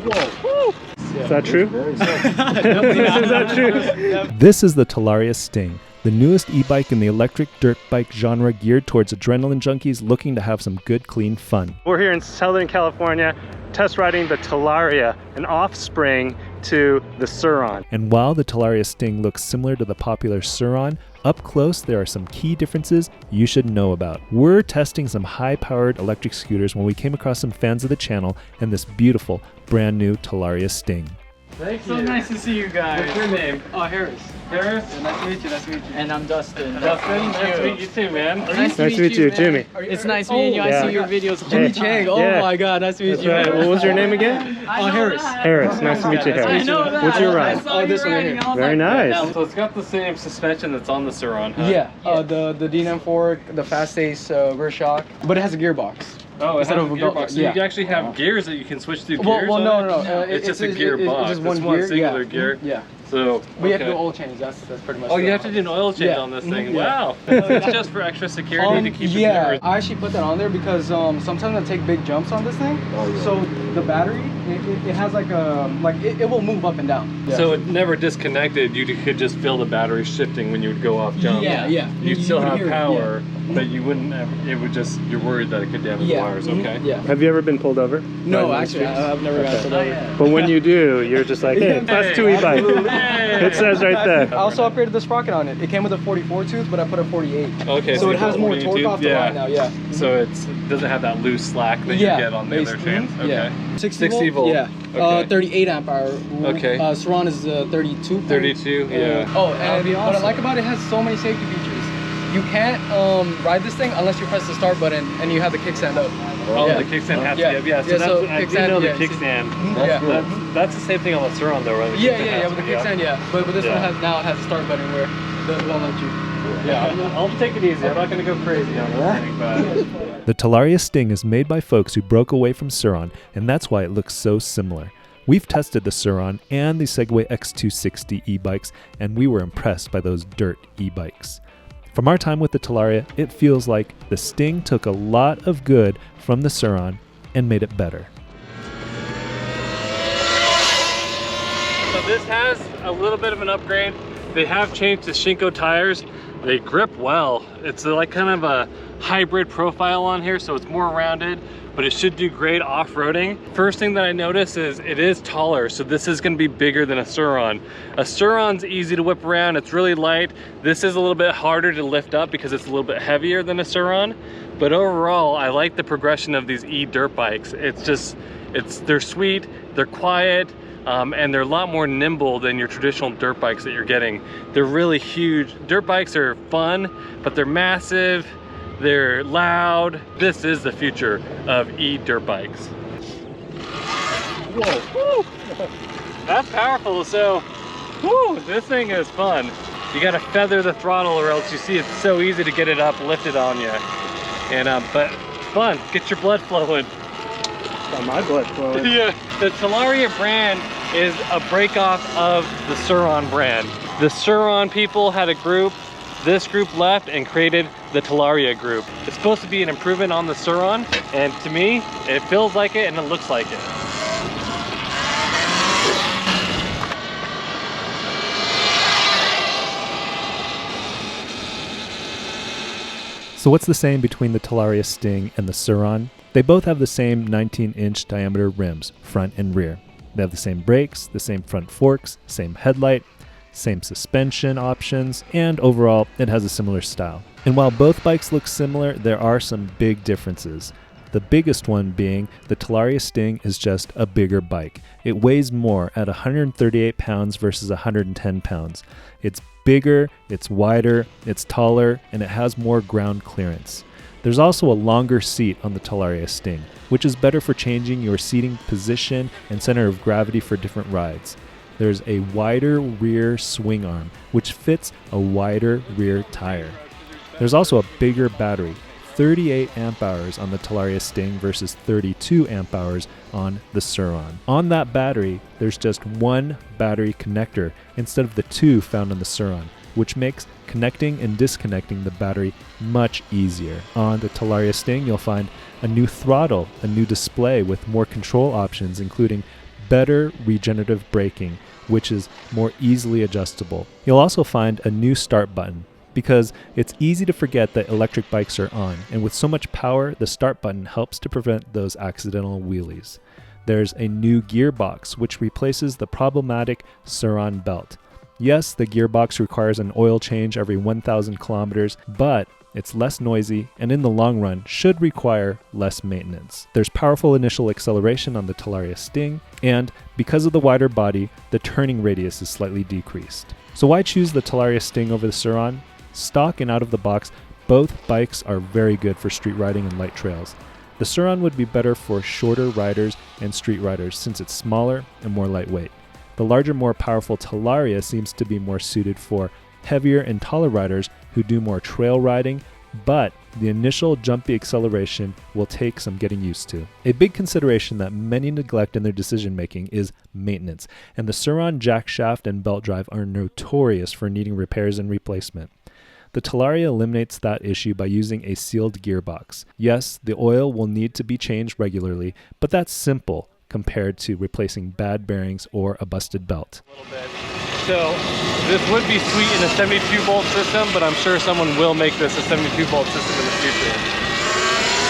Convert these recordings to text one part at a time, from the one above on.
Whoa. Is that true? Very Is that true? This is the Talaria Sting, the newest e-bike in the electric dirt bike genre geared towards adrenaline junkies looking to have some good, clean fun. We're here in Southern California test riding the Talaria, an offspring to the Sur-Ron. And while the Talaria Sting looks similar to the popular Sur-Ron, up close there are some key differences you should know about. We're testing some high-powered electric scooters when we came across some fans of the channel and this beautiful, brand new Talaria Sting. Thank you. So nice to see you guys. What's your name? Oh, Harris. Harris? Yeah, nice to meet you, nice to meet you. And I'm Dustin. Dustin, nice to meet you too, man. Nice to meet you, Jimmy. It's nice meeting you. I see your videos. Jimmy Chang. Oh my god, nice to meet you. Right. What was your name again? Oh, Harris. Harris. Nice to meet you, Harris. I know that. What's your ride? Oh, this one here. Very nice. So it's got the same suspension that's on the Sur-Ron, huh? Yeah, the D9 fork, the Fast Ace rear shock, but it has a gearbox. Oh, it has a gearbox. So yeah. you actually have gears that you can switch through Well, gears? no. It's just a gearbox. It's just one one gear. singular Yeah. gear. Yeah. So, But you have to do oil change. That's pretty much. Oh, you have to do an oil change on this thing. Wow. It's just for extra security to keep it. Yeah, I actually put that on there because sometimes I take big jumps on this thing. Oh, yeah. So the battery, it has like it will move up and down. Yeah. So it never disconnected. You could just feel the battery shifting when you would go off jump. Yeah. You'd still have hear it, power, yeah. but you wouldn't. It would just. You're worried that it could damage the wires. Okay. Yeah. Have you ever been pulled over? No, actually, I've never gotten pulled over. But when you do, you're just like, hey, class 2 e-bike. It says right there. I also upgraded the sprocket on it. It came with a 44 tooth, but I put a 48. Okay. So it has more 42? torque off the line now. Yeah. So it doesn't have that loose slack that you get on the other chains. Okay. Yeah. 60 volt. Yeah. Okay. 38 amp hour. Okay. Sur-Ron is 32. 32. Yeah. Oh, and what I like about it has so many safety features. You can't ride this thing unless you press the start button and you have the kickstand up. Oh, the kickstand has to be up. Yeah, so that's, I do know the kickstand. That's the same thing on the Sur-Ron though, right? Yeah, with the kickstand, but this one has a start button where it won't let you. Yeah, I'll take it easy. I'm not going to go crazy on this thing, but... The Talaria Sting is made by folks who broke away from Sur-Ron, and that's why it looks so similar. We've tested the Sur-Ron and the Segway X260 e-bikes, and we were impressed by those dirt e-bikes. From our time with the Talaria, it feels like the Sting took a lot of good from the Sur-Ron and made it better. So this has a little bit of an upgrade. They have changed to Shinko tires. They grip well. It's like kind of a hybrid profile on here, so it's more rounded, but it should do great off-roading. First thing that I noticed is it is taller, so this is gonna be bigger than a Sur-Ron. A Sur-Ron's easy to whip around, it's really light. This is a little bit harder to lift up because it's a little bit heavier than a Sur-Ron, but overall, I like the progression of these e-dirt bikes. They're sweet, they're quiet, and they're a lot more nimble than your traditional dirt bikes that you're getting. They're really huge. Dirt bikes are fun, but they're massive, they're loud. This is the future of e-dirt bikes. Whoa, woo. That's powerful. So, woo, this thing is fun. You gotta feather the throttle or else you see it's so easy to get it up, lifted on you. And but fun, get your blood flowing. Got my blood flowing. Yeah, the Talaria brand is a breakoff of the Sur-Ron brand. The Sur-Ron people had a group. This group left and created the Talaria group. It's supposed to be an improvement on the Sur-Ron, and to me, it feels like it and it looks like it. So what's the same between the Talaria Sting and the Sur-Ron? They both have the same 19-inch diameter rims, front and rear. They have the same brakes, the same front forks, same headlight, same suspension options, and overall, it has a similar style. And while both bikes look similar, there are some big differences. The biggest one being the Talaria Sting is just a bigger bike. It weighs more at 138 pounds versus 110 pounds. It's bigger, it's wider, it's taller, and it has more ground clearance. There's also a longer seat on the Talaria Sting, which is better for changing your seating position and center of gravity for different rides. There's a wider rear swing arm, which fits a wider rear tire. There's also a bigger battery, 38 amp hours on the Talaria Sting versus 32 amp hours on the Sur-Ron. On that battery, there's just one battery connector instead of the two found on the Sur-Ron, which makes connecting and disconnecting the battery much easier. On the Talaria Sting, you'll find a new throttle, a new display with more control options, including better regenerative braking, which is more easily adjustable. You'll also find a new start button, because it's easy to forget that electric bikes are on, and with so much power, the start button helps to prevent those accidental wheelies. There's a new gearbox, which replaces the problematic Sur-Ron belt. Yes, the gearbox requires an oil change every 1,000 kilometers, but it's less noisy and in the long run should require less maintenance. There's powerful initial acceleration on the Talaria Sting, and because of the wider body, the turning radius is slightly decreased. So why choose the Talaria Sting over the Sur-Ron? Stock and out of the box, both bikes are very good for street riding and light trails. The Sur-Ron would be better for shorter riders and street riders since it's smaller and more lightweight. The larger, more powerful Talaria seems to be more suited for heavier and taller riders who do more trail riding, but the initial jumpy acceleration will take some getting used to. A big consideration that many neglect in their decision making is maintenance, and the Sur-Ron jack shaft and belt drive are notorious for needing repairs and replacement. The Talaria eliminates that issue by using a sealed gearbox. Yes, the oil will need to be changed regularly, but that's simple compared to replacing bad bearings or a busted belt. So this would be sweet in a 72 volt system, but I'm sure someone will make this a 72 volt system in the future.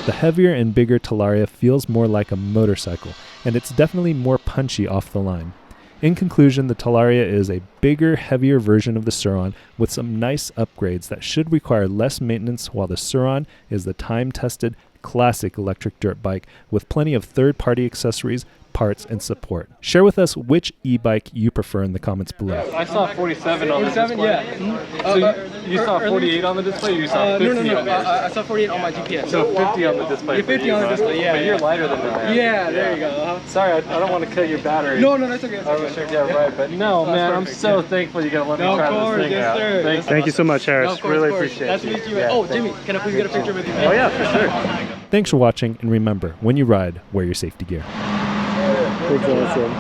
The heavier and bigger Talaria feels more like a motorcycle, and it's definitely more punchy off the line. In conclusion, the Talaria is a bigger, heavier version of the Sur-Ron with some nice upgrades that should require less maintenance, while the Sur-Ron is the time-tested, classic electric dirt bike with plenty of third-party accessories, parts, and support. Share with us which e-bike you prefer in the comments below. I saw 47 on the display. Yeah. So you saw 48 on the display, or you saw 50 No. on the display? I saw 48 on my GPS. So 50 on the display. Yeah, 50 on the display, yeah. But you're lighter than that. Yeah, there you go. Sorry, I don't want to kill your battery. No, that's okay. I was sure, yeah, right. But no, man, I'm so thankful you got to let me try this thing out. Sir. Thank you so much, Harris. Of course, really of course. appreciate Nice it. to meet you. Oh, Jimmy, can I please get a picture with you? Oh yeah, for sure. Thanks for watching, and remember, when you ride, wear your safety gear. That's awesome.